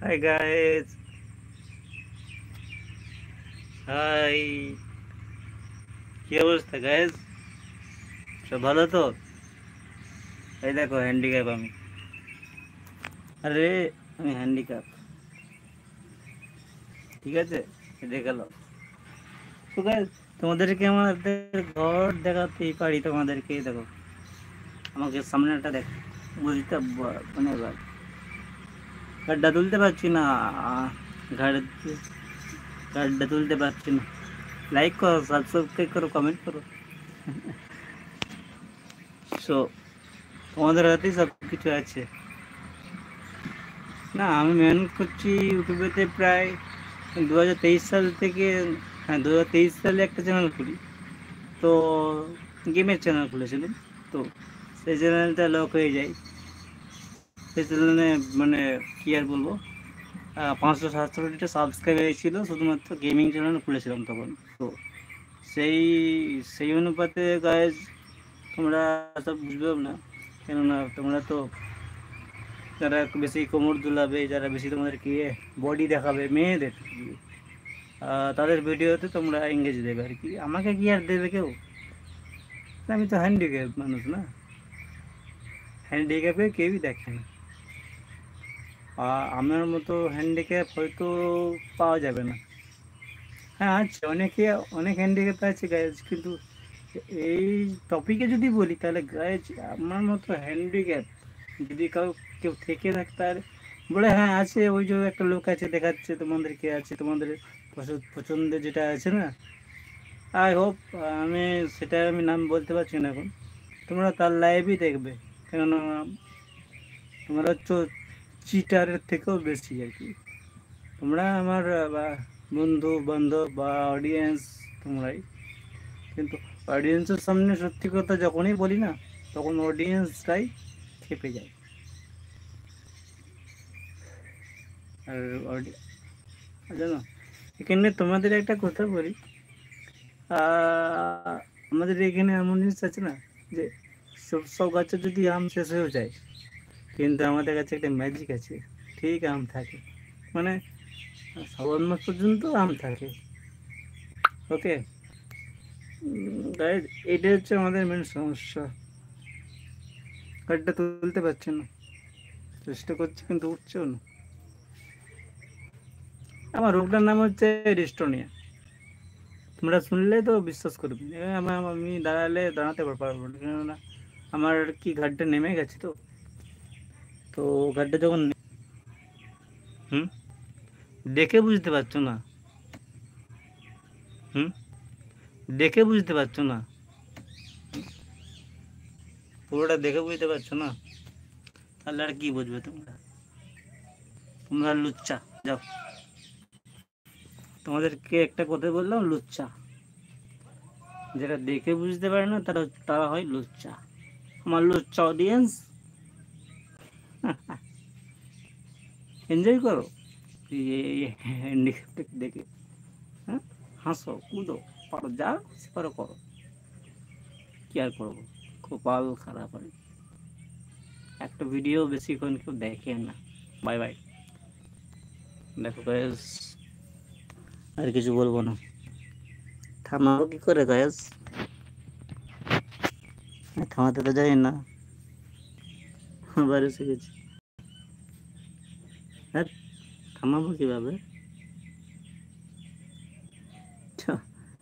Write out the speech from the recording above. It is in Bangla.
Hi guys, high. কি অবস্থা গাইস? সব ভালো তো? এই দেখো হ্যান্ডিক্যাপ আমি। আরে আমি হ্যান্ডিক্যাপ, ঠিক আছে? দেখে লো তো গাইস। তোমাদেরকে আমাদের ঘর দেখাতেই পারি। তোমাদেরকে দেখো, আমাকে সামনেটা দেখ, বুঝতে মানে গাড্ডা তুলতে পারছি না। গাড়ি গাড্ডা তুলতে পারছি না। লাইক করো, সাবস্ক্রাইব করো, কমেন্ট করো। সো তোমাদের হাতেই সব কিছু আছে। না, আমি মেহনত করছি ইউটিউবেতে প্রায় 2023 সাল থেকে। হ্যাঁ, 2023 সালে একটা চ্যানেল খুলি, তো গেমের চ্যানেল খুলেছিলাম। তো সেই চ্যানেলটা লক হয়ে যায়। সেই চ্যানেলে মানে কী আর বলবো, 500-700টা সাবস্ক্রাইব হয়েছিল, শুধুমাত্র গেমিং চ্যানেল খুলেছিলাম তখন। তো সেই সেই অনুপাতে গাইজ তোমরা সব বুঝবেও না, কেননা তোমরা তো যারা বেশি কোমর দুলাবে, যারা বেশি তোমাদেরকে বডি দেখাবে মেয়েদের, তাদের ভিডিওতে তোমরা এঙ্গেজ দেবে আর কি। আমাকে কি আর দেবে কেউ? আমি তো হ্যান্ডিক্যাপ মানুষ না, হ্যান্ডিক্যাপে কেউই দেখে না। আমার মতো হ্যান্ডিক্যাপ হয়তো পাওয়া যাবে না। হ্যাঁ আছে, অনেকে অনেক হ্যান্ডিক্যাপ আছে গাইজ, কিন্তু এই টপিকে যদি বলি তাহলে গাইজ আমার মতো হ্যান্ডিক্যাপ যদি কেউ থেকে থাকে তার বলে, হ্যাঁ আছে, ওই যে একটা লোক আছে দেখাচ্ছে তোমাদেরকে, আছে তোমাদের পছন্দের যেটা আছে না, আই হোপ, আমি নাম বলতে পারছি না এখন। তোমরা তার লাইভই দেখবে, কেননা তোমরা হচ্ছে চিটারের থেকেও বেশি আর কি। তোমরা আমার বন্ধু বান্ধব বা অডিয়েন্স, তোমরাই। কিন্তু অডিয়েন্সের সামনে সত্যি কথা যখনই বলি না, তখন অডিয়েন্সটাই খেপে যায়। আর জানো, এখানে তোমাদের একটা কথা বলি, আমাদের এখানে এমন জিনিস আছে না, যে সব গাছে যদি আম শেষ হয়ে যায়, কিন্তু আমাদের কাছে একটা ম্যাজিক আছে, ঠিক আম থাকে। মানে শ্রাবণ মাস পর্যন্ত আম থাকে। ওকে গাইজ, এটা হচ্ছে আমাদের মেন সমস্যা। কাঠটা তুলতে পারছে না, চেষ্টা করছি কিন্তু উঠছেও না। আমার রোগটার নাম হচ্ছে রিস্টোনিয়া। তোমরা শুনলে তো বিশ্বাস করবে, আমি দাঁড়াতে পারবো না, কেননা আমার কি ঘাটটা নেমে গেছে। তো তো ঘাটটা যখন হুম দেখে বুঝতে পারছো না, হুম দেখে বুঝতে পারছো না, পুরোটা দেখে বুঝতে পারছো না, তাহলে আর কি বুঝবে তোমরা? তোমরা লুচ্চা। যাও, তোমাদেরকে একটা কথা বললাম, লুচ্চা। যেটা দেখে বুঝতে পারে না তারা তারা হয় লুচ্চা। আমার লুচ্চা অডিয়েন্স, এনজয় করো হ্যান্ডিক্যাপ দেখে। হ্যাঁ, হাসো, কুদো, পারো, যা সে পারো করো, কি আর করবো। কপাল খারাপ হয়, একটা ভিডিও বেশিক্ষণ কেউ দেখে না। Bye bye. দেখো গাইস, আর কিছু বলবো না। থামাবো কি করে গাইস? থামাতে তো জানি না, আবার এসে গেছি। হ্যাঁ, থামাবো কিভাবে?